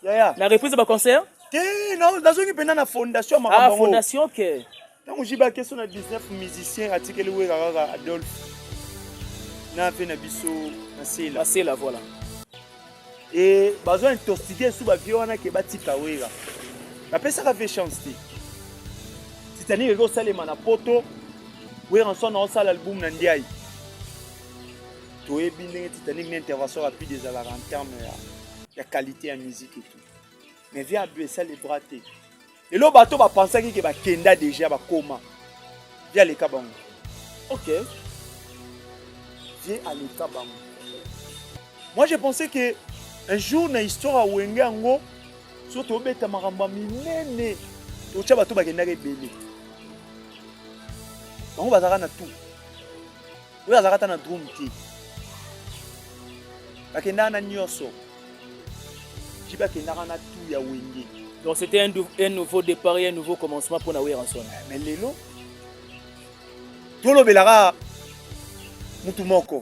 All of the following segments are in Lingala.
La reprise de concert? Non, dans une fondation. Ah, fondation, ok. Donc, j'ai baqué sur 19 musiciens, article Adolphe. Na fait na biso Masela, voilà. Et besoin intoxiquer sous ba viona ke batika wera. La pesa fait chance. Titanic go salema na poto. Wera son na sala album na ndiayi. To ebine Titanic une intervention rapide des en termes de qualité en musique et tout. Mais via deux ça les braté. Et là bateau va penser que ba kenda déjà ba coma. Via les kabango. OK. Via à l'état bango. Moi j'ai pensé que un jour na histoire à Wengango surtout beta maramba minene. To cha bateau ba kenda rebelle. On va zara na tout. On va zara na drum ti. Bakenda na nyoso. Jiba kenda na tout ya wenge. Donc c'était un nouveau départ et un nouveau commencement pour Naoué Ranson. Mais lelo Tolo Belara Mutumoko.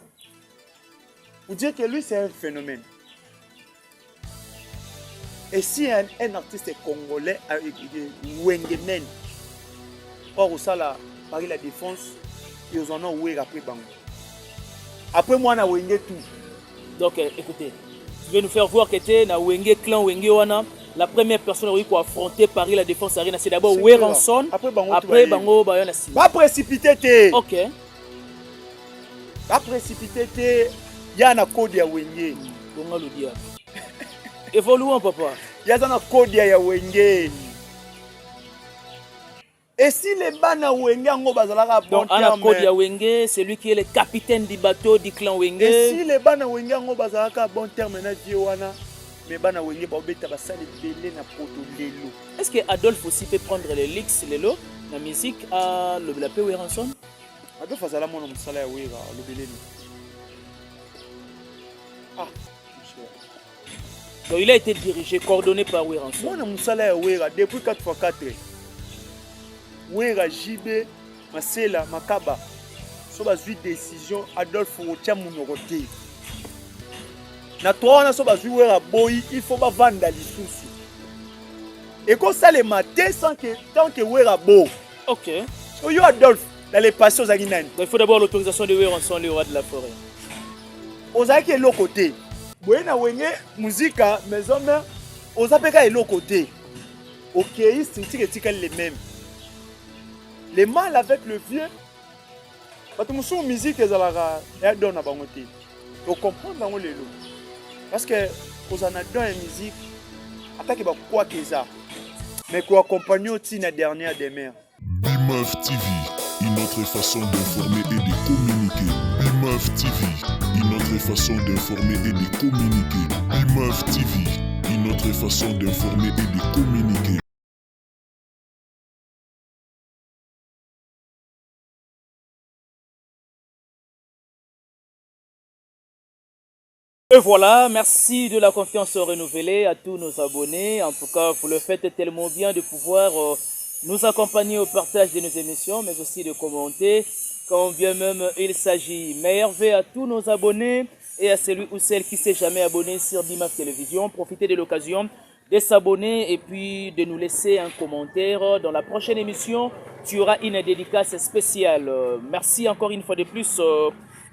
Vous dire que lui c'est un phénomène. Et si un artiste congolais Wengemen or au sala Paris la défense ils en ont oué après bango. Après moi na wenge tout. Donc écoutez, tu veux nous faire voir que tu na wenge clan wenge wana. La première personne qui a affronté Paris la défense arena c'est d'abord Weranson. Après bango bayona si. Pas précipité té. OK. Pas précipité té. Ya na code ya wenge. Comment le dire? Évoluons papa. Ya na code ya wenge. Et si les bana wenge ngo bazalaka bon terme. Donc code ya wenge, c'est lui qui est le capitaine du bateau du clan wenge. Et si les bana wenge ngo bazalaka bon terme na Diwana. Est-ce que Adolphe aussi peut prendre les licks, les lots, la musique à la paix Weranson? Adolphe a mon salaire Wera, le Beleni. Ah, donc il a été dirigé, coordonné par Weranson. Moi, mon salaire Wera, depuis 4x4. Wera, JB, Masela, Makaba. Sur la décision, Adolphe retient mon roté. Na toi na so ba jouer à boy il faut pas vendre les soucis et quand ça les mater sans que tant que wera beau. OK. So yo Adolphe dans les passions zaginani. Il faut d'abord l'autorisation de Weranson le roi de la forêt. Ozaki l'autre côté. Boye na wenge musique maison mais ozapeka l'autre côté. OK, c'est les mêmes. Les mal avec le vieux. Parce que mon musique ezalaka ya donne na bango te. To comprendre bango lelo. Parce que vous en avez dans la musique, attaque quoi que ça, mais qu'on accompagne aussi la dernière des mers. BIMAF TV, une autre façon d'informer et de communiquer. BIMAF TV, une autre façon d'informer et de communiquer. BIMAF TV, une autre façon d'informer et de communiquer. Et voilà, merci de la confiance renouvelée à tous nos abonnés. En tout cas, vous le faites tellement bien de pouvoir nous accompagner au partage de nos émissions, mais aussi de commenter quand bien même il s'agit. Merveille à tous nos abonnés et à celui ou celle qui s'est jamais abonné sur BIMAF Télévision. Profitez de l'occasion de s'abonner et puis de nous laisser un commentaire. Dans la prochaine émission, tu auras une dédicace spéciale. Merci encore une fois de plus.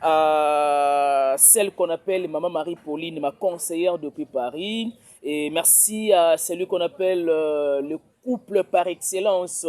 À celle qu'on appelle Maman Marie-Pauline, ma conseillère depuis Paris. Et merci à celui qu'on appelle le couple par excellence,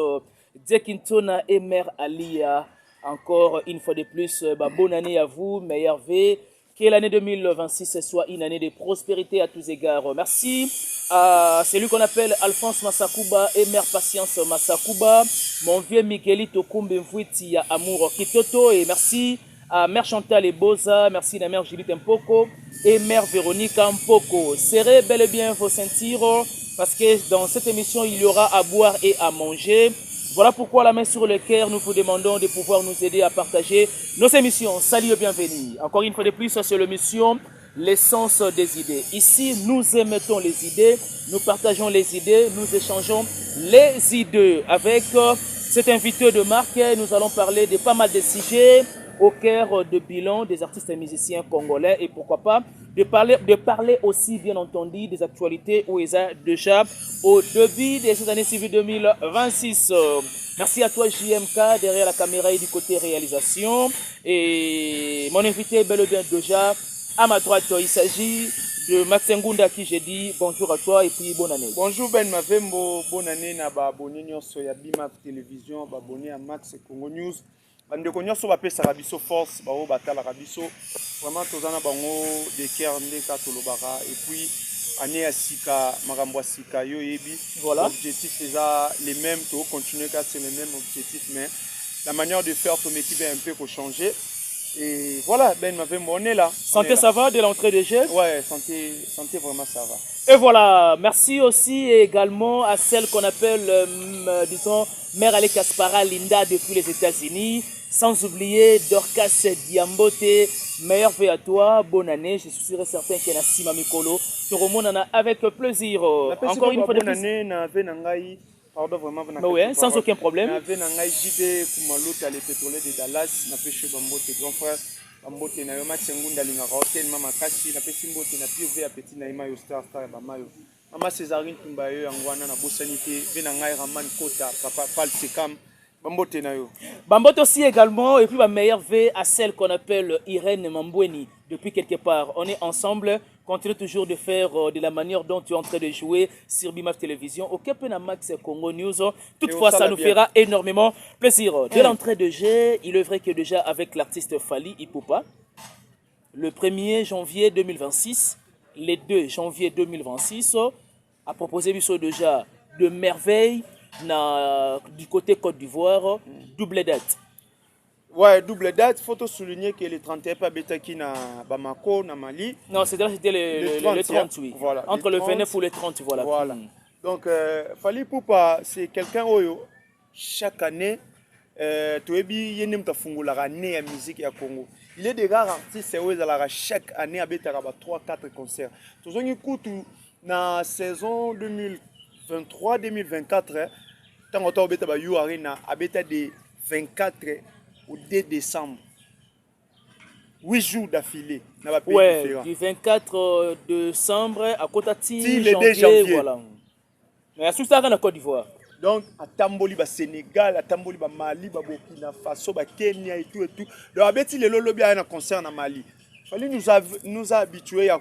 Dekintona et Mère Alia. Encore une fois de plus, bonne année à vous, meilleur V. Que l'année 2026 soit une année de prospérité à tous égards. Merci à celui qu'on appelle Alphonse Massakuba et Mère Patience Massakuba. Mon vieux Miguelito Kumbe Mvouiti à Amour Kitoto. Et merci à Mère Chantal et Boza, merci à Mère Juliette Mpoko et Mère Véronique Mpoko. Serrez bel et bien vos ceintures parce que dans cette émission, il y aura à boire et à manger. Voilà pourquoi la main sur le cœur, nous vous demandons de pouvoir nous aider à partager nos émissions. Salut et bienvenue. Encore une fois de plus, c'est l'émission L'essence des idées. Ici, nous émettons les idées, nous partageons les idées, nous échangeons les idées. Avec cet invité de marque, nous allons parler de pas mal de sujets au cœur de bilan des artistes et musiciens congolais et pourquoi pas de parler aussi, bien entendu, des actualités où ils ont déjà au début de cette année civile 2026. Merci à toi, JMK, derrière la caméra et du côté réalisation. Et mon invité, bel et bien déjà, à ma droite, il s'agit de Max Ngunda qui j'ai dit bonjour à toi et puis bonne année. Bonjour Ben Mavembo, bonne année na ba abonné nyonso ya Bimaf Télévision, ba abonné à Max Congo News. Bande ko nyonso ba pesa rabiso force, ba o batala rabiso. Vraiment tozana bango de cœur ndeka tolobaka et puis année ya sika makambo sika yo yebi. Voilà. L'objectif est ça les mêmes, to continuer car c'est le même objectif mais la manière de faire ton équipe est un peu pour changer. Et voilà, Ben Mavembo, on est là. Santé, ça va de l'entrée de jeu? Ouais, santé vraiment ça va. Et voilà, merci aussi également à celle qu'on appelle, disons, Mère Ale Kaspara Linda depuis les États-Unis. Sans oublier Dorcas Diambote, meilleur vœu à toi, bonne année. Je suis sûr et certain qu'il y a Sima Mikolo. Te remonte avec plaisir. Encore une fois de bonne année, pardon vraiment. Oui, sans aucun problème. J'avais un JD Kumalota, les pétroliers de Dallas, n'a pas chez Bambote, grand frère. Bambote na yo Max Ngunda linga hotel mama kasi na pesi mbote na PV ya petit na ima yo star ba mayo. Mama Césarine Tumba yo yangwana na bosanité vena ngai Raman Kota papa Pal Sekam Bambote na yo. Bambote aussi également et puis ma meilleure V à celle qu'on appelle Irène Mambweni depuis quelque part. On est ensemble, continue toujours de faire de la manière dont tu es en train de jouer sur Bimaf Télévision. Au Capena Max Congo News. Toutefois, ça nous fera énormément plaisir. De l'entrée de jeu, il est vrai que déjà avec l'artiste Fally Ipupa, le 1er janvier 2026, le 2 janvier 2026, a proposé déjà de merveilles du côté Côte d'Ivoire, double date. Ouais, double date. Il faut souligner que le 31 pas Betaki na Bamako, na Mali. Non, c'était le 30, oui. Voilà, entre le 29 ou le 30, voilà. Voilà. Donc, Fally Ipupa, c'est quelqu'un où chaque année, tu es bien, il y a année à musique ya Congo. Il est des rares artistes où ils ont chaque année à 3-4 concerts. Tout ce qui coûte dans la saison 2023-2024, tant que tu as eu Arena, à de 24 au 2 décembre. 8 jours d'affilée. Ouais, du 24 décembre à côté le 2 janvier. Voilà. Mais à Soustara, en Côte d'Ivoire. Donc, à Tamboli, au Sénégal, à Tamboli, au Mali, au Burkina Faso, au Kenya et tout. Donc, à Betty, le lobby a un concert en Mali. Il nous a habitués à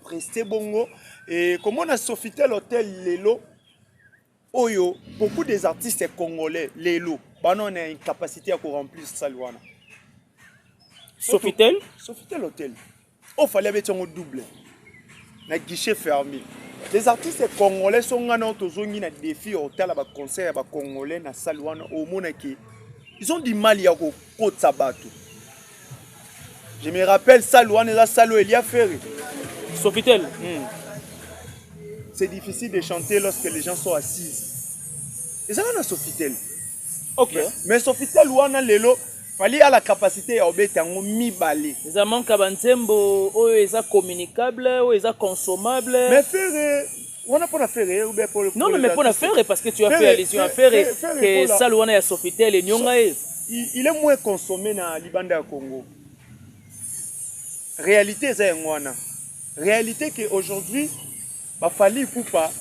prester bongo. Et comme on a Sofitel Hotel Lelo, Oyo, beaucoup des artistes congolais, Lelo, on a une capacité à remplir ça. Sofitel Hotel. Il fallait mettre un double. Un guichet fermé. Les artistes congolais sont en défi au tel concert congolais na Salouana au Monaki. Ils ont du mal à côte sabato. Je me rappelle Salouana et Salou Elia Ferry. Sofitel. C'est difficile de chanter lorsque les gens sont assis. Ils ont un Sofitel. Ok. Mais Sofitel ou un Lelo, fallait à la capacité à obéir en mi-balé. Les amants Kabantembo, ils sont communicables, ils sont consommables. Mais faire, on n'a pas faire ou bien pour le. Non, mais pour la faire parce que tu as fait allusion à faire que Salouana et Sofitel et Nyongae. Il est moins consommé dans Libanda Congo. Réalité, c'est un réalité qu'aujourd'hui, Fally Ipupa,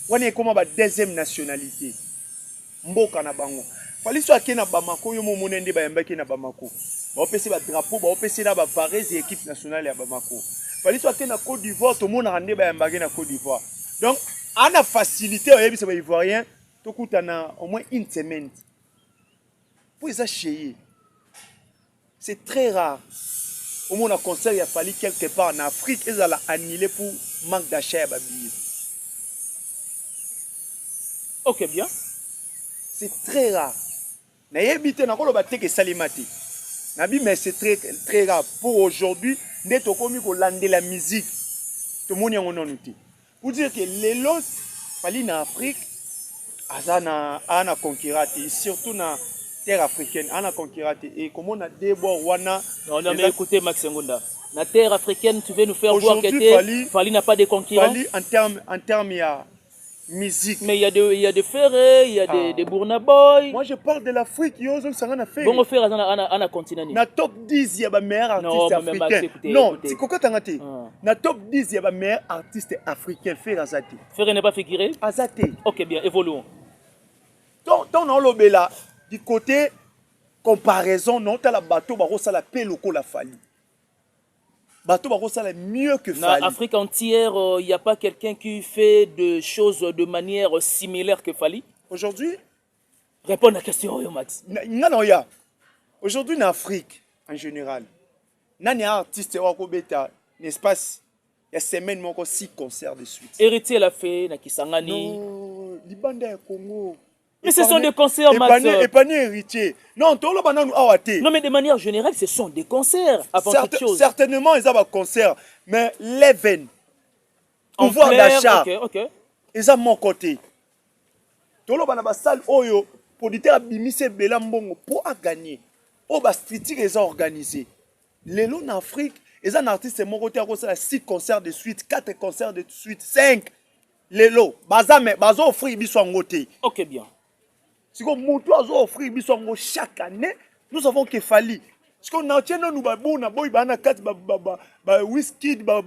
on est comme ma deuxième nationalité. Mboka na bango. Fally soit qui na Bamako, yo mo nende ba yamba ki na Bamako. Ba opesi ba drapeau, ba opesi na ba Varese équipe nationale ya Bamako. Fally soit qui na Côte d'Ivoire, tout le monde rende ba yamba na Côte d'Ivoire. Donc, on a facilité au yebisa ba ivoirien, to kutana au moins une semaine. Pour les acheter. C'est très rare. Au moins, on a concert, il a fallu quelque part en Afrique, ils ont annulé pour manque d'achat à billets. Ok, bien. C'est très rare. Mais c'est très, très rare. Pour aujourd'hui, nous avons commis la musique. Tout le monde a noté. Pour dire que les lots, il en Afrique, on a conquéré, surtout dans terre africaine, on a conquéré. Et comme on a des wana. Non, mais écoutez, Max Ngunda, la terre africaine, tu veux nous faire voir que Fally n'a pas de concurrent. Fally, en termes musique. Mais il y a des Ferré, il y a des Burna Boy. Moi je parle de l'Afrique, yo zo sanga fait. Bon faire on a continent. Na top 10 il y a ba meilleur artiste africain. Non, c'est quoi tangate. Na top 10 il y a ba meilleur artiste africain faire Azati. Ferré n'est pas figuré. Azati. OK, bien, évoluons. Donc on lobela du côté comparaison non ta la bateau ba rosa la pe loko la Fali. Bateau ba rosa la mieux que Fali. En Afrique entière, il n'y a pas quelqu'un qui fait des choses de manière similaire que Fali. Aujourd'hui, réponds à la question, Max. Non, ya. Aujourd'hui en Afrique en général, nani artiste wa ko beta l'espace il y a semaine moko 6 concerts de suite. Héritier l'a fait na Kisangani. Non, Libanda ya Congo. Mais ce sont des concerts, Max. Épanier héritier. Non, tout le monde a awate. Non, mais de manière générale, ce sont des concerts avant toute chose. Certainement, ils ont un concert. Mais l'Even, pouvoir d'achat, ils ont mon côté. Tout le monde a une salle oyo pour dire que Belambongo pour gagner. Au Bastiti, ils ont organisé. Les lots en Afrique, ils ont un artiste mon côté à 6 concerts de suite, 4 concerts de suite, 5. Les lots, bazo offrir biso ngoté. OK, bien. Si on monte offrir bisongo chaque année, nous avons que Fali. Si on a tient nous babona boy bana kat ba whisky ba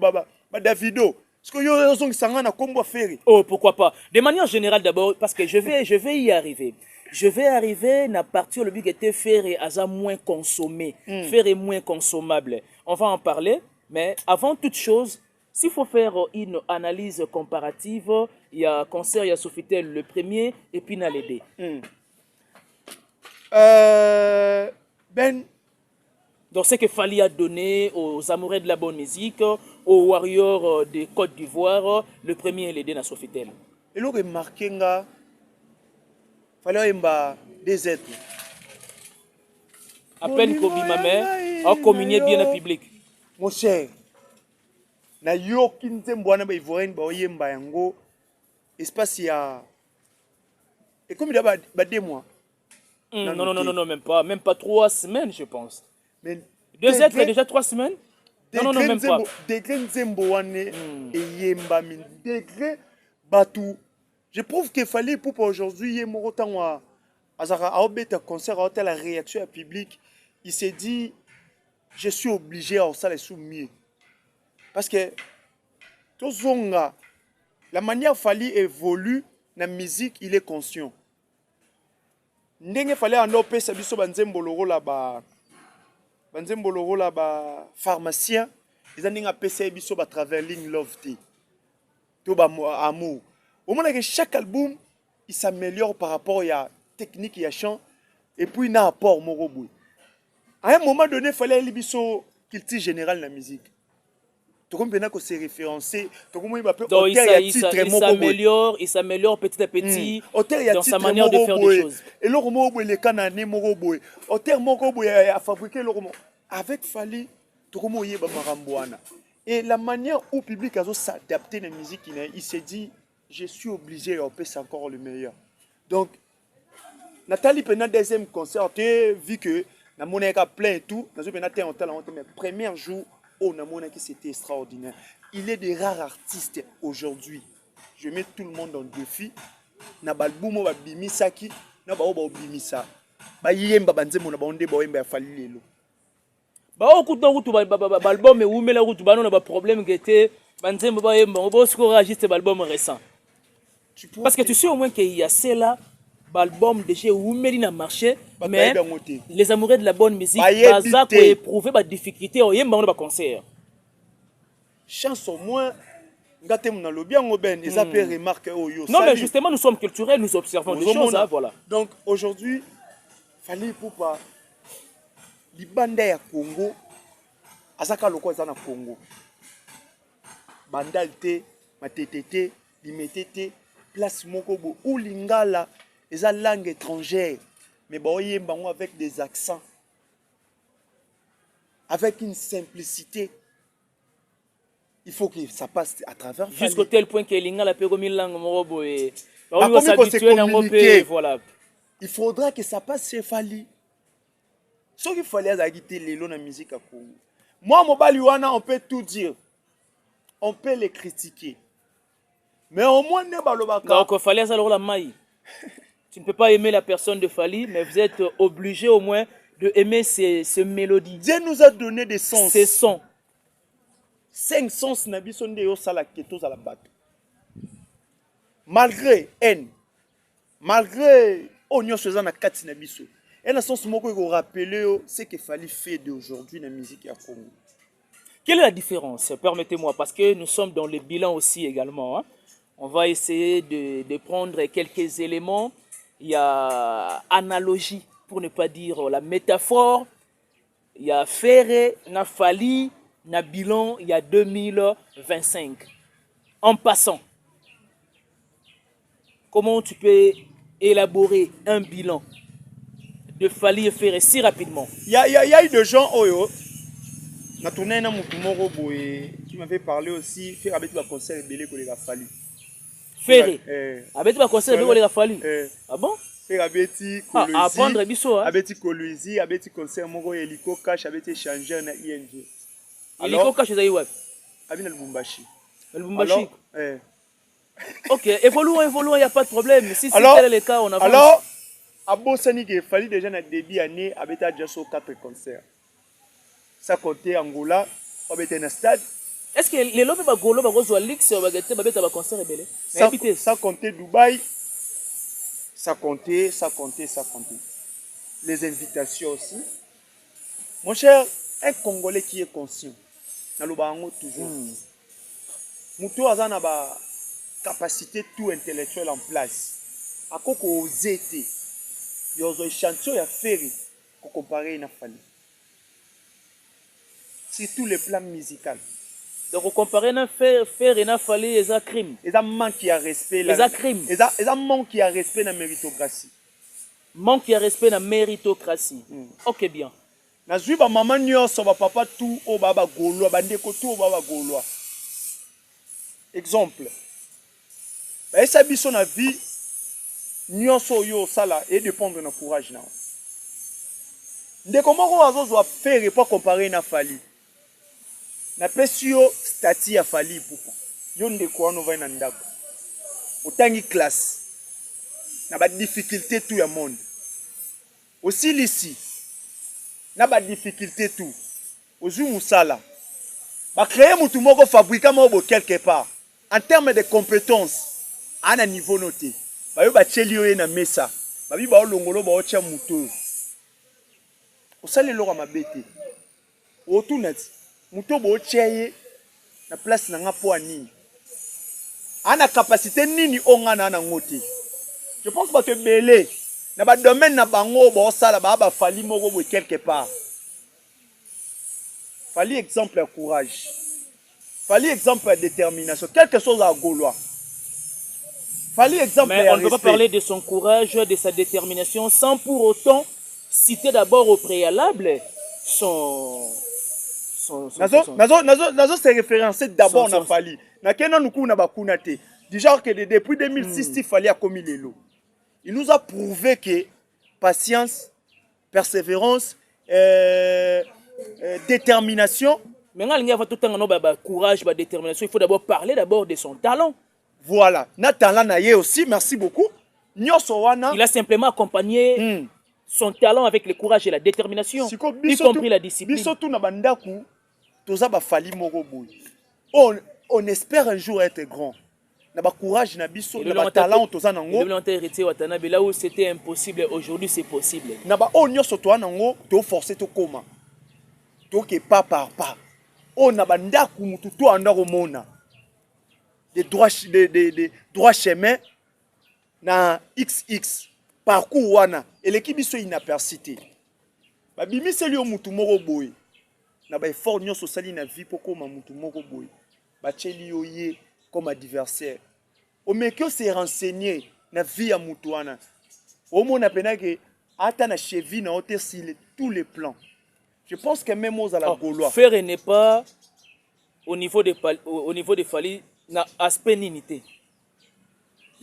Davido. Si on yo sont sanga na kombo ferry. Oh, pourquoi pas. De manière générale d'abord parce que je vais y arriver. Je vais arriver à partir le but était faire et asa moins consommé, faire est moins consommable. On va en parler, mais avant toute chose, s'il faut faire une analyse comparative, il y a concert, il y a Sofitel le premier et puis Nalédé. Donc ce que Fali a donné aux amoureux de la bonne musique, aux warriors de Côte d'Ivoire, le premier Nalédé na Sofitel. Et là remarqué nga Fali a des êtres. À peine Kobi ma mère a communié bien le public. Mon cher. Na yo kinzembo wana ba ivoirien ba oyemba yango espace ya et comme il y a ba 2 mois. Non, même pas 3 semaines je pense. Mais 2 êtres déjà 3 semaines. Non, même pas. Degré nzembo wana et yemba min degré batu. Je trouve qu'il fallait pour aujourd'hui yemo autant azara a obeta concert a la réaction à public, il s'est dit je suis obligé à ça les soumis. Parce que la manière Fali évolue dans la musique, il est conscient. Ndenge fallait en opé sabiso banzemboloro là-bas. Banzemboloro là-bas pharmacien, ils ont appelé biso ba traveling love tea. Tout ba amour. Au moment que chaque album il s'améliore par rapport à la technique et à chant et puis il a un apport moroboui. À un moment donné, il fallait biso culture générale dans la musique. Donc il s'améliore petit à petit dans sa manière de faire des choses. Et le romo le canane moroboy. Au terme moroboy a fabriqué le romo avec Fali tokomo yeba maramboana. Et la manière où le public a s'adapté à la musique, il s'est dit je suis obligé à faire encore le meilleur. Donc Nathalie pendant deuxième concert, vu que na moneka plein et tout, na zo pendant mais premier jour c'était extraordinaire. Il est des rares artistes aujourd'hui. Je mets tout le monde en défi. Na balbumo ba bimisaki, na ba bimisa. Ba yemba banzemo na bonde ba yemba Fali lelo. Ba okuta kutu ba album e umela kutu ba no ba problème gete banzemo ba yemba bo siko registre ba album récent. Parce que tu sais au moins qu'il y a cela album déjà oumeli na marché mais les amoureux de la bonne musique baza ko éprouver ba difficulté o yemba on ba concert chance au moins ngate mona lobi ngo ben les appels remarque oyo. Non mais justement nous sommes culturels, nous observons des choses hein, voilà. Donc aujourd'hui fallait pour pas libanda ya Congo azaka loko za na Congo bandalité matetete limetete place moko bo ou lingala les langues étrangères, mais avec des accents, avec une simplicité. Il faut que ça passe à travers. Jusqu'au tel point que l'ingala a permis langue morobo et voilà. Il faudra que ça passe chez Fali. Ce qu'il fallait agiter les lots dans la musique à Congo. Moi, Mobaliwana, on peut tout dire. On peut les critiquer. Mais au moins, ne balobaka. Donc, Fali a ça la maille. Tu ne peux pas aimer la personne de Fali, mais vous êtes obligé au moins de aimer ces mélodies. Dieu nous a donné des sens. Ces sons. 5 sens na biso nde yo sala keto za la bato. Malgré haine, malgré onyo soza na kati na biso. Et na sens moko ko rappeler ce que Fali fait d'aujourd'hui na musique ya Congo. Quelle est la différence? Permettez-moi, parce que nous sommes dans le bilan aussi également. Hein. On va essayer de prendre quelques éléments. Il y a analogie, pour ne pas dire la métaphore. Il y a Ferré, na Fali, na bilan, il y a 2025. En passant, comment tu peux élaborer un bilan de Fali et Ferré si rapidement? Il y a eu des gens oyo. Na tourné na Mutumoro Boye qui m'avait parlé aussi, faire avec le concert belé que les a Fali. Ferré. Avec le concert belé que les a Fali. Ah bon? Faire avec Kolosi. Ah, apprendre biso. Avec Kolosi, avec concert Moko Eliko Cash, avec changer na ING. Eliko Cash c'est où? Avec le Lubumbashi. Le Lubumbashi. Ok, évoluons, il n'y a pas de problème. Si c'est tel le cas, on avance. Alors, à Bossani, il fallait déjà dans le début d'année, avec déjà 4 concerts. Ça comptait Angola, on était dans le stade. Est-ce que les lobes de Golo, un concert rebelle? Ça comptait Dubaï. Ça comptait. Les invitations aussi. Mon cher, un Congolais qui est conscient, dans le Bango toujours. Moutou a une capacité tout intellectuelle en place. À quoi qu'on osait, il y a un échantillon à faire pour comparer à Fali. Sur tous les plans musicaux. Donc, comparer un faire et un Fali, c'est un crime. C'est un manque de respect. C'est un crime. C'est un manque de respect dans la méritocratie. Manque de respect dans la méritocratie. Ok, bien. Na zui ba maman nyonso ba papa tout au baba gaulois, bandeko tout au baba gaulois. Exemple. Ba esa biso na vie nyonso yo sala et dépendre na courage na. Ndeko moko azozwa faire pas comparer na Fali. Na pesi yo stati ya Fali pupa. Yo ndeko wana va na ndako. Otangi classe. Na ba difficulté tout ya monde. Aussi ici. Na ba difficulté tout. Ozu musala. Ba créer mutu moko fabriquer moko quelque part. En termes de compétences, à un niveau noté. Ba yo ba tcheli yo na mesa. Ba bi ba olongolo ba ocha mutu. Osale lora mabete. Otunati. Mutu bo cheye na place na ngapo ani. Ana capacité nini ongana na ngote. Je pense ba te belé. Na ba domaine na bango bo sala ba Fali moko bo quelque part. Fali exemple de courage. Fali exemple de détermination. Quelque chose à Gaulois. Fali exemple de respect. Mais on ne peut pas parler de son courage, de sa détermination, sans pour autant citer d'abord au préalable Nazo se référencer d'abord na Fali. Na kena nuku na bakuna te. Du genre que depuis 2006, il fallait à commis les lots. Il nous a prouvé que patience, persévérance, détermination. Mais quand il y a tout le temps courage, détermination, il faut d'abord parler d'abord de son talent. Voilà. Nathan Naye aussi, merci beaucoup. Il a simplement accompagné son talent avec le courage et la détermination, y compris la discipline. On espère un jour être grand. Naba courage na biso na talent toza nango. Là où c'était impossible, aujourd'hui c'est possible. Naba o nyoso to nango to forcer to koma. To ke pas par pas. O na banda ku mutu to andako mona. Des droits chemins na XX parcours wana et l'équipe biso inapercité. Ba bimi seli o mutu moko boy. Na ba effort nyoso sali na vie poko ma mutu moko boy. Ba cheli yo ye comme adversaire. Au mekyo s'est renseigné na vie à Moutouana. Au moins, on a que ata na cheville na hauteur sur tous les plans. Je pense que même aux à la Gaulois. Faire n'est pas au niveau de Fali na aspect ninité.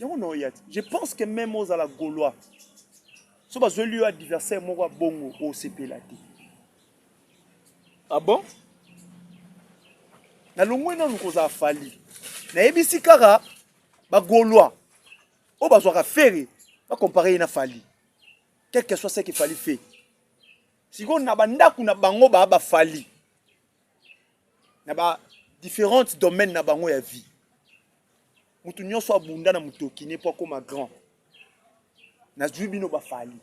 Je pense que même aux à la Gaulois. Si vous avez eu adversaire moi bongo au CP la té. Ah bon? Na longwe na nous Fali. Na ebisi kara Gaulois. On va faire, va comparer na Fali. Quel que soit ce qu'il fallait faire. Si on a bandaku na bango ba Fali. Na ba différents domaines na bango ya vie. Mutu nyonso abunda na mutoki ne pas comme grand. Na bino ba Fali.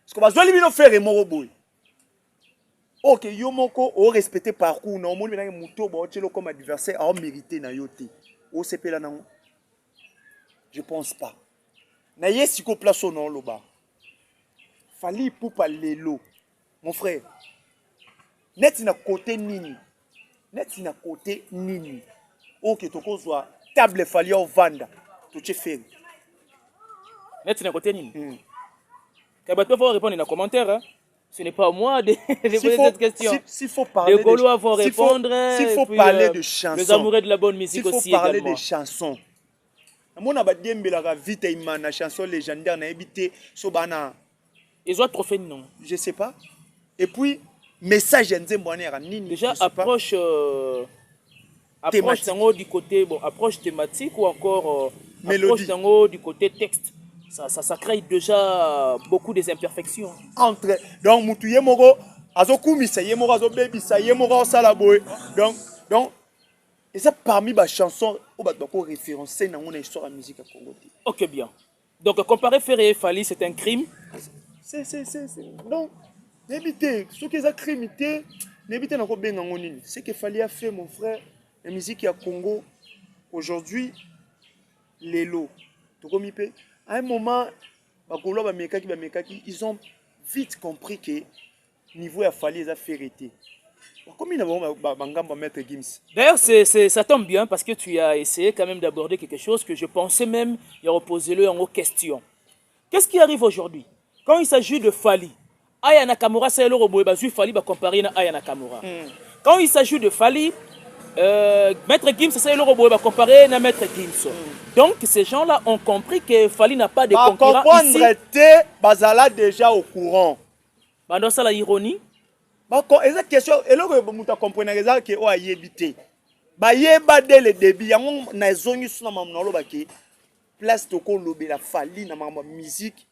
Parce que bazoli bino faire moko boy. OK, yo moko o respecter parcours na omoni na muto ba otelo comme adversaire a mérité na yote. O sepela nango. Je pense pas. Na yesiko place non loba. Fali poupa lelo. Mon frère. Net na côté nini. Net na côté nini. OK, tokozwa table Fali au vanda. To che faire. Net na côté nini. Kabato faut répondre dans les commentaires hein. Ce n'est pas à moi de poser cette question. S'il faut parler les Gaulois vont répondre. S'il faut parler de chansons. Les amoureux de la bonne musique aussi également. S'il faut parler de chansons. Mon abadembe la vite imana chanson légendaire na ebité sobana. Ils ont trophée non. Je sais pas. Et puis message nzembonera nini. Déjà approche approche du côté bon approche thématique ou encore approche du côté texte. Ça crée déjà beaucoup des imperfections. Entre donc mutu yemoko azokumisa yemoko azobebisa yemoko sala boy. Donc et ça parmi les chansons où on référencer dans mon histoire de musique à Congo. OK bien. Donc comparer Ferré et Fali c'est un crime. C'est donc n'évitez ce qui est un crime n'évitez encore bien dans nini. Ce que Fali a fait mon frère la musique à Congo aujourd'hui les lots. À un moment ils ont vite compris que niveau à Fali ils a fait arrêter. D'ailleurs, ça tombe bien parce que tu as essayé quand même d'aborder quelque chose que je pensais même y reposer-le en question. Qu'est-ce qui arrive aujourd'hui quand il s'agit de Fali? Aya Nakamura, c'est le robot, Fali va comparer à Aya Nakamura. Quand il s'agit de Fali, Maître Gims, c'est le robot, va comparer à Maître Gims. Donc, ces gens-là ont compris que Fali n'a pas de concurrent ici. Bazala déjà au courant. Pendant ça, la ironie. Eza question eloko muta comprendre eza ke o ayebité ba yeba dès le début yango na zongi suna mamnalo baki place to ko lobela Fali na mama musique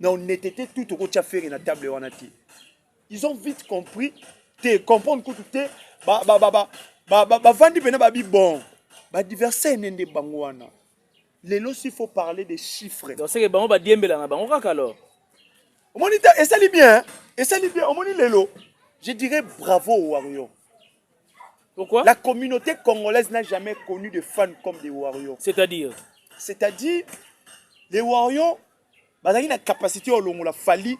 na honnêteté tout to ko tia faire na table wanati ils ont vite compris te comprendre que tout est ba vandi pena ba bi bon ba diverser nende bango wana lelo s'il faut parler des chiffres donc c'est que bango ba diembela na bango kaka alors Monita, et ça lit bien, Lelo. Je dirais bravo aux Warriors. Pourquoi? La communauté congolaise n'a jamais connu de fans comme des Warriors. C'est-à-dire, les Warriors, ils ont une capacité au long la Fali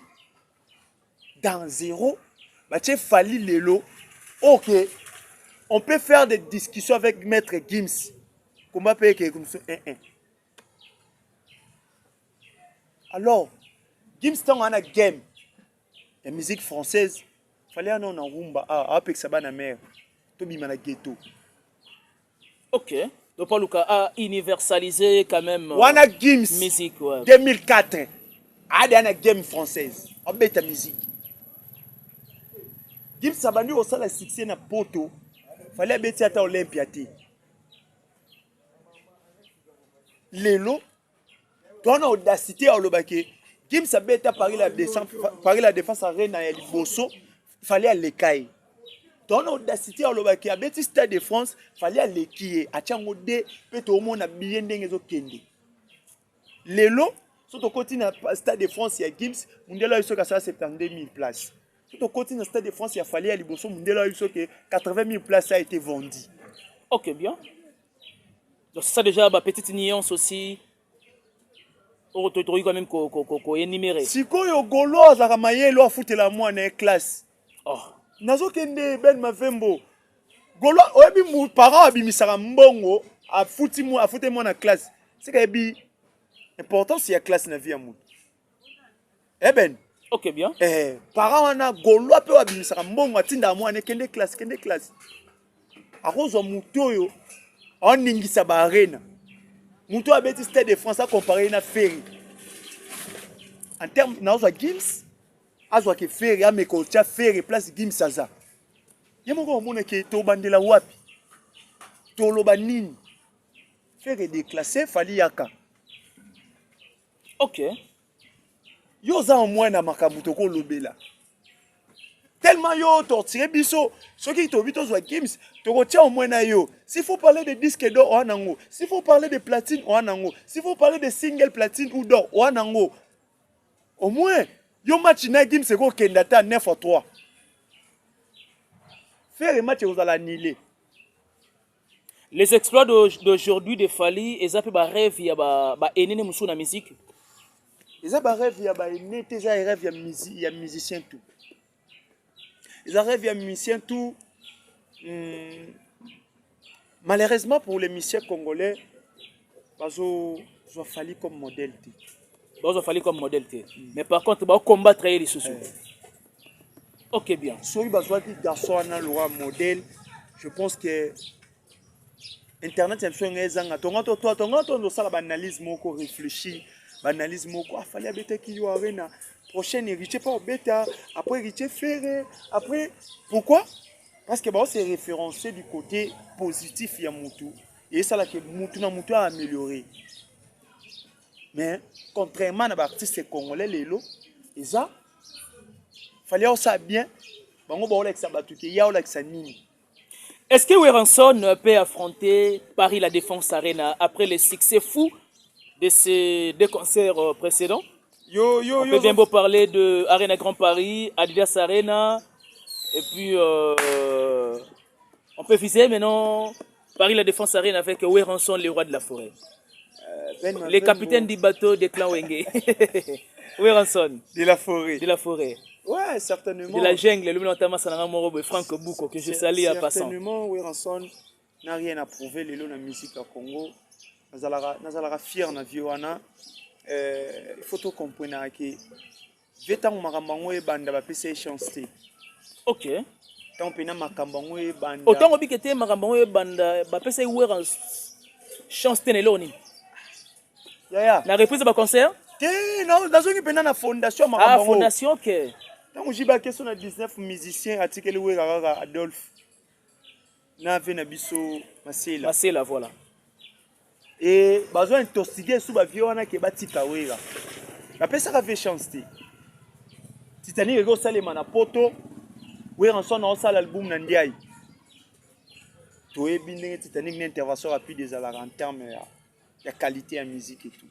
dans zéro. Fali Lelo. Ok, on peut faire des discussions avec Maître Gims. Comment payer comme ça? Alors, Gims tang ana game la musique française fallait un on rumba avec sa bana mère to bima na ghetto. OK, donc Paluka a universalisé quand même wana Gims musique ouais. 2004 a na game française on beta musique Gims sabandi au sala succès na poto fallait beti ata Olympia te lelo ton audacité au lobake Gims a bêta Paris la défense à Rennes à Liboso, il fallait aller cailler. Dans l'audacité à l'Obaki, à Bétis Stade de France, il fallait aller kier. À Tchangode, peut-être au monde à bien d'engezo kende. Lelo, sur ton côté dans Stade de France, il y a Gims, Mundela a eu 72 000 places. Sur ton côté dans Stade de France, il y a fallu à Liboso, Mundela a eu 80 000 places a été vendues. OK, bien. Donc c'est ça déjà, ma petite nuance aussi. On retrouve quand même qu'on énuméré. Si koyo golo azaka mayelo afutela mwana e classe. Oh. Nazo kende ben mavembo. Golo oyebi mu parent abimisaka mbongo afute mwana classe. C'est que bi important si ya classe na vie ya mutu. Ben. OK bien. Parent wana golo ape abimisaka mbongo atinda mwana kende classe. Akozo mutu oyo oningisa ba arena. Mutu a bêti Stade de France a comparé na Ferry. En termes, na ozo Gims, azwa ke Ferry a mekotia Ferry place Gims aza. Yemoko omone ke to bandela wapi. To loba nini. faire déclasser fali yaka. Ok. Yo za au moins na makambo toko lobela. Tellement yo torturé biso, ceux qui to bito zo games, to retient au moins na yo. S'il faut parler de disque d'or ou anango, s'il faut parler de platine ou anango, s'il faut parler de single platine ou d'or ou anango. Au moins yo match na game c'est ko kendata 9 à 3. Faire un match aux allez annihiler. Les exploits d'aujourd'hui de Fali, ils ont fait un rêve, il y a énormément de musique dans la musique. Ils ont un rêve, il y a un rêve, il y a musicien tout. Ils ont un rêve, il y a musicien tout. Malheureusement pour les musiciens congolais, ils ont Fali comme modèle. Ils ont Fali comme modèle. Mais par contre, ils vont combattre les sous. Ok, bien. Si vous avez un garçon qui a un modèle, je pense que Internet c'est un exemple. Toi, analyse moko réfléchi, analyse moko. Fallait bêter qui y a na prochaine héritier pas bêta, après héritier ferré, après pourquoi? Parce que c'est référencé du côté positif ya mutu et ça là que mutu na mutu a amélioré. Mais contrairement à l'artiste congolais lelo, ça fallait ça bien. Bango ba olek sa batuke ya olek sa nini. Est-ce que Werenson peut affronter Paris La Défense Arena après le succès fou de ces deux concerts précédents? On peut bien beau parler de Arena Grand Paris, Adidas Arena, et puis on peut viser maintenant Paris La Défense Arena avec Werenson, le roi de la forêt. Les capitaines du bateau des clans Wenge. Werenson. De la forêt. De la forêt. Ouais, certainement. De la jungle, le notamment Sananga Morobe, Franck Bouko, que je salue à passant. Certainement, Werenson n'a rien à prouver les lots de la musique au Congo. Nous allons fier na Vioana. Il faut tout comprendre que Vetan Maramango et Banda va passer chance. Ok. Tant pena Makambango et Banda. Autant que Bikete Maramango et Banda va passer Werenson chance Teneloni. Ya. La reprise de concert? Non, dans une pena na fondation Maramango. Ah, fondation, ok. Tant j'ai baqué sur 19 musiciens article Werara Adolphe. Na Venabiso Masela. Masela, voilà. Et besoin intoxiquer sous la violence qui bâti Kawera. La personne a fait chance. Titanic ego salé mana poto. Werenson a aussi l'album Nandiaï. Tout est bien Titanic une intervention rapide des alarmes en termes de qualité en musique et tout.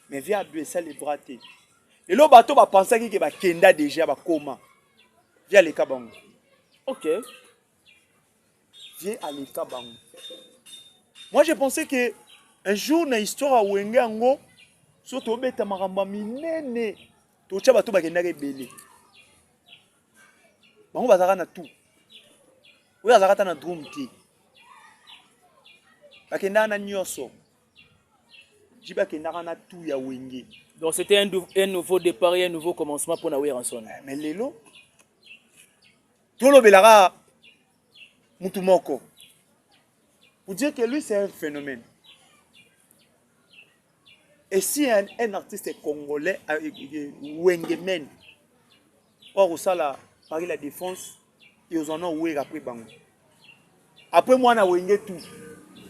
Mais via deux ça les bratés. Et le bateau va penser qu'il va kenda déjà va comment. Via les kabango. Ok. Via les kabango. Moi je pensais que un jour na histoire à Wengango, surtout beta maramba minene, to cha bato bakenda rebele. Bango bazaka na tout. Oui bazaka na drum ti. Bakenda na nyoso. Jiba kenda na tout ya Wenge. Donc c'était un nouveau départ et un nouveau commencement pour Werenson. Mais lelo tolo belara mutu moko. Pour dire que lui c'est un phénomène. Et si un artiste congolais, Wengemen, or au sala Paris La Défense, ils en ont oué après Bango. Après moi, on a Wenge tout.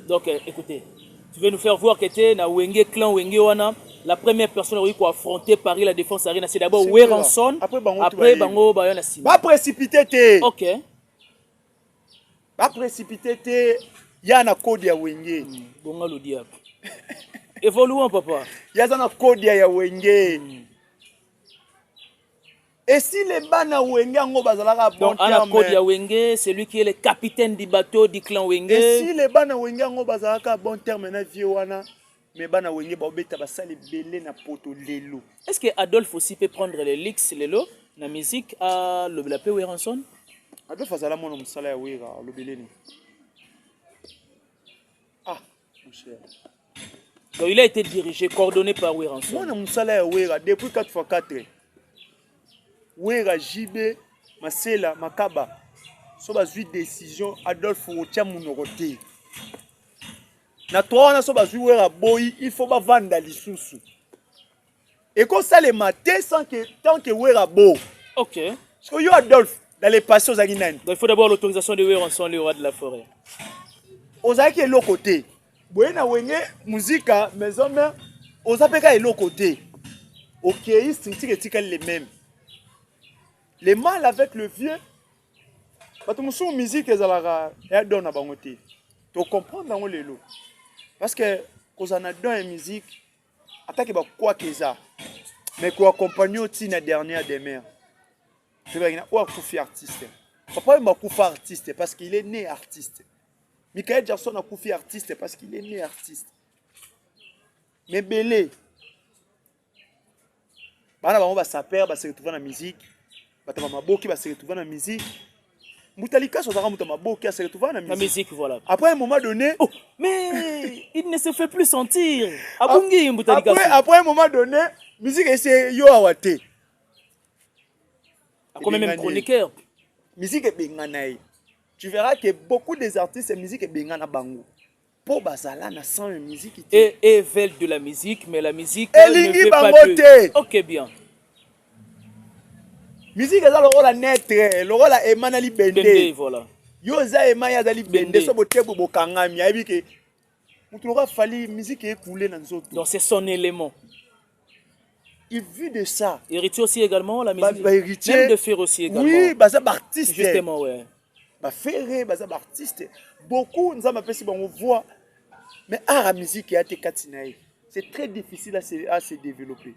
Donc écoutez, tu veux nous faire voir que tu es dans Wenge clan Wenge Wana. La première personne qui a affronté Paris La Défense Arena, c'est d'abord Werenson. Après Bango, Bayona Sima. Va précipiter. Ok. Va précipiter. Il y a un code à Wenge. Bon, le diable. Évoluons, papa. Il y a un code à Wenge. Et si les bana Wenge ont bazalaka bon terme. Donc, code à Wenge, c'est lui qui est le capitaine du bateau du clan Wenge. Et si les bana Wenge ont bazalaka bon terme na Vioana, mais bana Wenge ba beta ba sali belé na poto lelo. Est-ce que Adolphe aussi peut prendre les licks lelo na musique à le blapé Werenson? Adolphe azala mon musala ya wera le belé ni. Ah, mon cher. Donc il a été dirigé, coordonné par Werenson. Moi, je suis depuis 4x4. Wera, JB, Masela, Makaba. Si on a une décision, Adolphe Rotia Mounoroté. Na toi, on a une Wera Boy, il faut pas vendre les sous. Et quand ça les maté, tant que Wera Bo. Ok. Parce que yo Adolphe, dans les passions, il faut d'abord l'autorisation de Werenson, le roi de la forêt. Aux qui est l'autre côté. boye na wenge muzika maison mère ozapeka eloko te. OK, structure etikali les mêmes. Les mal avec le vieux bato musu musique ezalaka ya don na bango te. To comprendre dans lelo. Parce que kozana don en musique attaque ba quoi que ça. Mais ko accompagner aussi na dernière des mères. C'est vrai ou akufi artiste. Papa m'a kufi artiste parce qu'il est né artiste. Michael Jackson a kufi artiste parce qu'il est né artiste. Mais belé bana bango ba saper ba se retrouver dans la musique. Bata maboki ba se retrouver dans la musique. Moutalika sozara muta maboki se retrouver dans la musique. La musique, voilà. Après un moment donné, oh, mais il ne se fait plus sentir. Abungi Moutalika. Après un moment donné, musique c'est yo awate. Comme même chroniqueur. Musique est benganaï. Tu verras que beaucoup des artistes de musique est bengana bango. Pour basala na sans musique. Et veulent de la musique, mais la musique ne veut pas de... Ok, bien. Musique est le rôle à naître, le rôle à Emanali Bende. Voilà. Yoza Emaya Dali Bende, so bote bo kangami, ya bike. Mutuloka fali musique est coulée dans autres. Donc c'est son élément. Il vit de ça. Héritier aussi également, la musique. Héritier. Même de faire aussi également. Oui, baza artiste. Justement, ouais. Ba ferré, baza artiste. Beaucoup nous avons appelé on voit. Mais la musique est à Katinaï. C'est très difficile à se développer.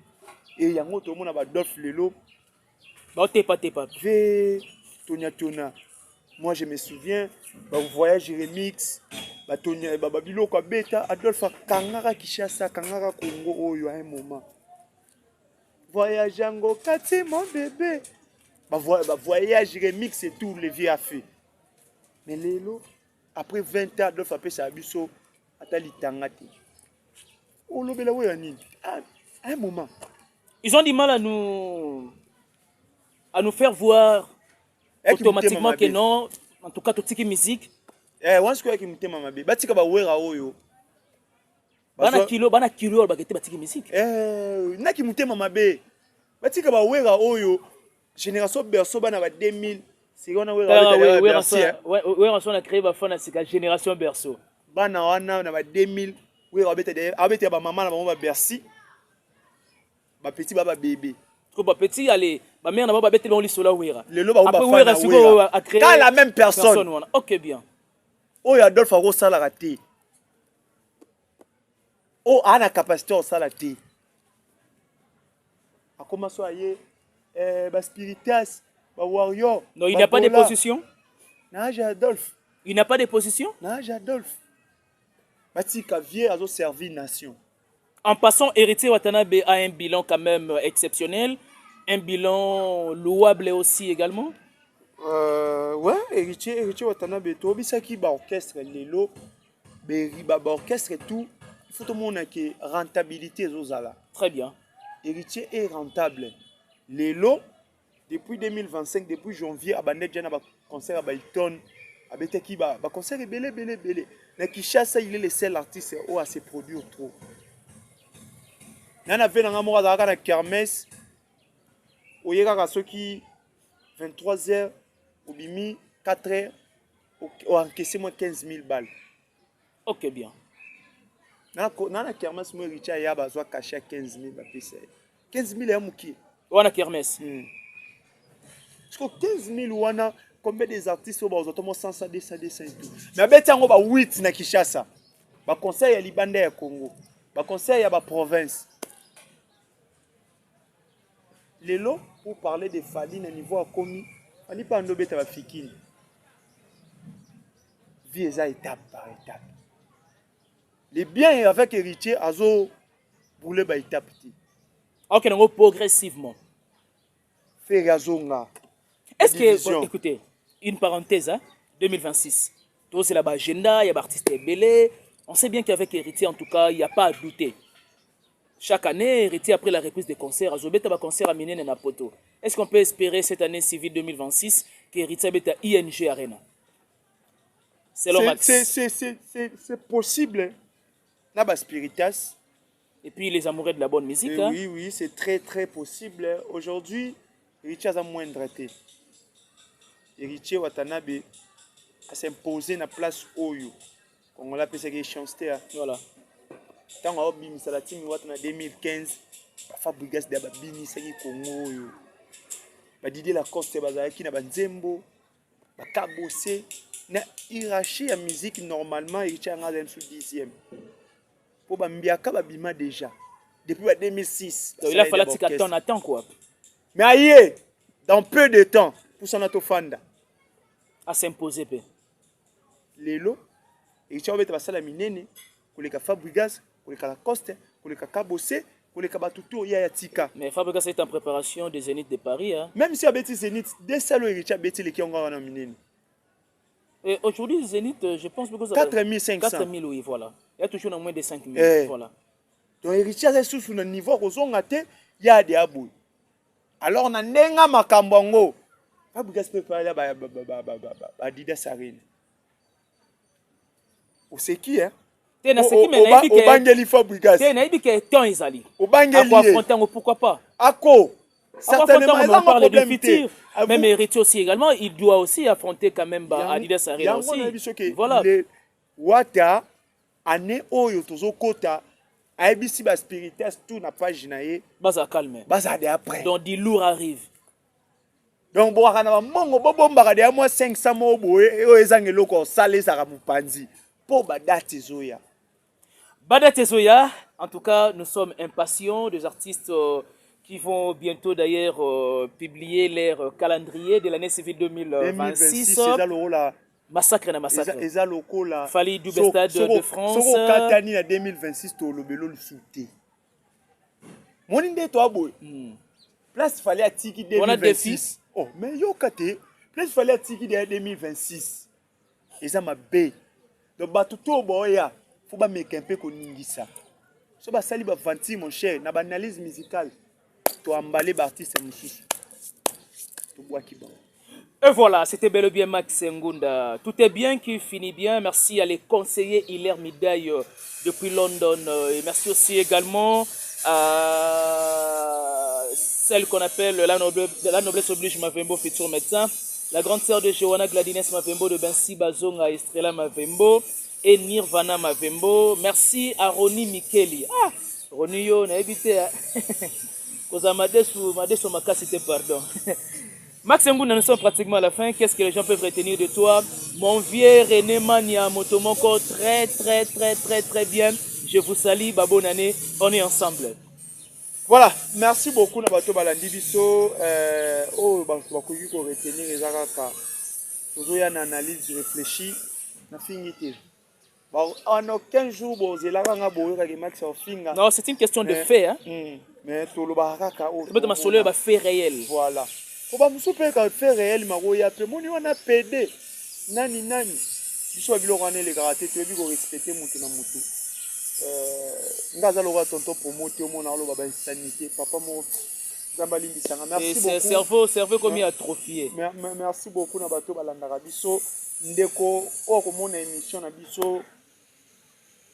Et il y a un autre monde Adolphe Lelo. T'es pas. Tonia. Moi je me souviens, voyage remix, Tonia et Babilo kwa beta, Adolphe Kangara Kishasa, Kangara Congo Oyo à un moment. Voyage Ango Kati mon bébé. Voyage remix et tout le vieux a fait. Mais Lelo, après 20 ans, Adolphe a fait sa biso, Atali Tangati. Oh l'obéla ouais à un moment. Ils ont du mal à nous faire voir automatiquement que non, en tout cas toute cette musique. Once que tu m'aimes ma bébé, batika ba wera oyo. Bana kilo ba gete batiki musique. Na ki mutema mabe. Batika ba wera oyo. Génération berceau bana ba 2000. C'est on a wera on a créé ba fana c'est génération berceau. Bana wana na ba 2000, wera abete ba maman na ba Bercy. Ba petit baba bébé. Ba petit allez, ba mère na ba bete ba lisolo wera. Après wera a créé la même personne. OK bien. Oyo Adolphe a sala raté. Oh, a la capacité au salati. A commencé à y Spiritas, Warrior. Non, il n'y a pas de position. Nage Adolphe. Il n'a pas de position. Nage Adolphe. Batika vieux a servi nation. En passant, Héritier Watanabe a un bilan quand même exceptionnel. Un bilan louable aussi également. Ouais, Héritier Watanabe, tu as qui ba orchestre Lelo, ba orchestre et tout. Il faut tout le monde qui rentabilité zozala. Très bien. Héritier est rentable. Lelo, depuis 2025, depuis janvier, à Banet Jana, concert à Baïton, à Beteki, concert est belé. Mais Kishasa, il est le seul artiste où à se produire trop. Nana fait un amour à la kermesse. Au Yéga, ceux qui 23h, au Bimi, 4h, au encaissé moins 15 000 balles. Ok, bien. Nana kermesse, moi, Richard, il a besoin de cacher 15 000 balles. 15 000 est mouki. On a kermesse. Parce que 15 000 wana, combien des artistes ont automatisé 100, 200 et tout. Mais il y a 8 na Kishasa. Ba conseil ya Libanda ya Congo. Ba conseil ya ba province. Lelo, pour parler de Fali na niveau commis, Fali pas ando beta ba fikini. Vie eza étape par étape. Les biens avec héritier azo brûler ba étape. Ok, donc progressivement. Faire azonga. Est-ce que, bon, écoutez, une parenthèse, hein, 2026, tout c'est là-bas, agenda, il y a l'artiste Belé. On sait bien qu'avec Héritier, en tout cas, il n'y a pas à douter. Chaque année, Héritier, après la reprise des concerts, Azobeta va concert à Minen et Napoto. Est-ce qu'on peut espérer cette année civile 2026 qu'Héritier beta ING Arena? C'est possible. Là-bas, Spiritas. Et puis les amoureux de la bonne musique. Hein? Oui, c'est très possible. Aujourd'hui, Héritier a moins traité. Héritier Watanabe a s'imposé na place Oyo. On l'a appelé ça chance. Voilà. Tant qu'on a bimisa la team en 2015, Fabregas de bimisa qui Congo yo. Ba Didier Lacoste bazaki na banzembo, ba kabose na hiérarchie ya musique normalement il tient en sous 10e. Pour ba mbiaka ba bima déjà depuis 2006. Donc il a fallu attendre quoi. Mais aïe, dans peu de temps pour son atofanda à s'imposer peu. Lelo il tient obeta basala minene koleka Fabregas, koleka Lacoste, koleka kabose. Mais Fabregas est en préparation des Zénith de Paris. Hein. Même si Abeti Zénith, des salons héritiers Abeti les qui ont gagné en minine. Et aujourd'hui, Zénith, je pense que 4500. 4000, oui, voilà. Il y a toujours moins de 5000. Voilà. Donc, héritier, c'est sous le niveau où on a été, il y a des abous. Alors, on a un Makambongo. Fabregas peut parler à Adidas Arena. Ou c'est qui, hein? Obangeli Fabregas. Pourquoi pas? Ako. Certainement, on parle du futur. Même Héritier aussi également, il doit aussi affronter quand même Adidas Arena aussi. Voilà. Wata, année oyo tozo kota, aibisi ba spiritas tout na page nae. Baza calme. Baza de après. Donc du lourd arrive. Donc bo kana mongo bobo mbaka de moi 500 mo boye o ezangelo ko sale saka mupanzi. Pour Badat Zoya. Badat Zoya, en tout cas, nous sommes impatients des artistes qui vont bientôt d'ailleurs publier leur calendrier de l'année civile 2026. Massacre na massacre. Fali Double Stade de France. Soko Katani na 2026 to lobelo souté. Moninde to aboy. Place fallait à Tiki 2026. Oh, mais yo kate, place fallait à Tiki 2026. Et ça m'a bé. Donc batuto boya, faut pas mettre un peu koningisa. So ba sali ba vanti mon cher, na ba analyse musicale. To emballer l'artiste musicien. To bois qui bon. Et voilà, c'était bel et bien Max Ngunda. Tout est bien qui finit bien. Merci à les conseillers Hilaire Midaille depuis London. Et merci aussi également à celle qu'on appelle la noblesse oblige Mavembo futur médecin. La grande sœur de Johanna Gladines Mavembo de Bensi Bazonga Estrella Mavembo et Nirvana Mavembo. Merci à Roni Mikeli. Ah, Roni yo na habité. Koza madesu makasite pardon. Max Ngunda, nous sommes pratiquement à la fin. Qu'est-ce que les gens peuvent retenir de toi? Mon vieux René Mania Motomoko, très bien. Je vous salue, bonne année. On est ensemble. Voilà, merci beaucoup na bato balandi biso oh bakoki ko retenir ezaka tozoya na analyse réfléchie na fingité. Bon en aucun jour bozelaka nga boyoka ke Max ofinga. Non, c'est une question de fait hein. Mais toloba kaka o. Peut-être ma solo ba fait réel. Voilà. Faut pas me souper ka fait réel maroya pe moni wana PD. Nani biso biloko ane le karaté tu bi ko respecter mutu na mutu. Ngazalo tonto promoter au mona lo baba sanité papa mo zambalingi sanga merci beaucoup cerveau comme atrophié. Merci beaucoup na bato balandaka biso ndeko o ko mona émission na biso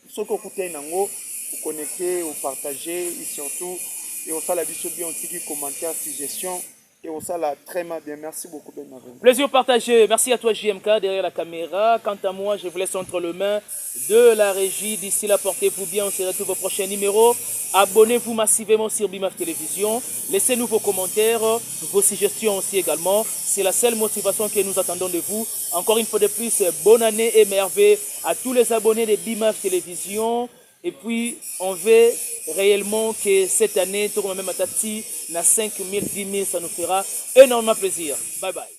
soko kutai nango vous connecter ou partager et surtout et on sala biso bien aussi commentaire suggestion et on sala très bien merci beaucoup Ben. Plaisir partagé. Merci à toi JMK derrière la caméra. Quant à moi, je vous laisse entre les mains de la régie. D'ici là, portez-vous bien. On se retrouve au prochain numéro. Abonnez-vous massivement sur BIMAF Télévision. Laissez-nous vos commentaires, vos suggestions aussi également. C'est la seule motivation que nous attendons de vous. Encore une fois de plus, bonne année et merveille à tous les abonnés de BIMAF Télévision. Et puis, on veut réellement que cette année, tout le même à Tati, na 5 000, 10 000, ça nous fera énormément plaisir. Bye bye.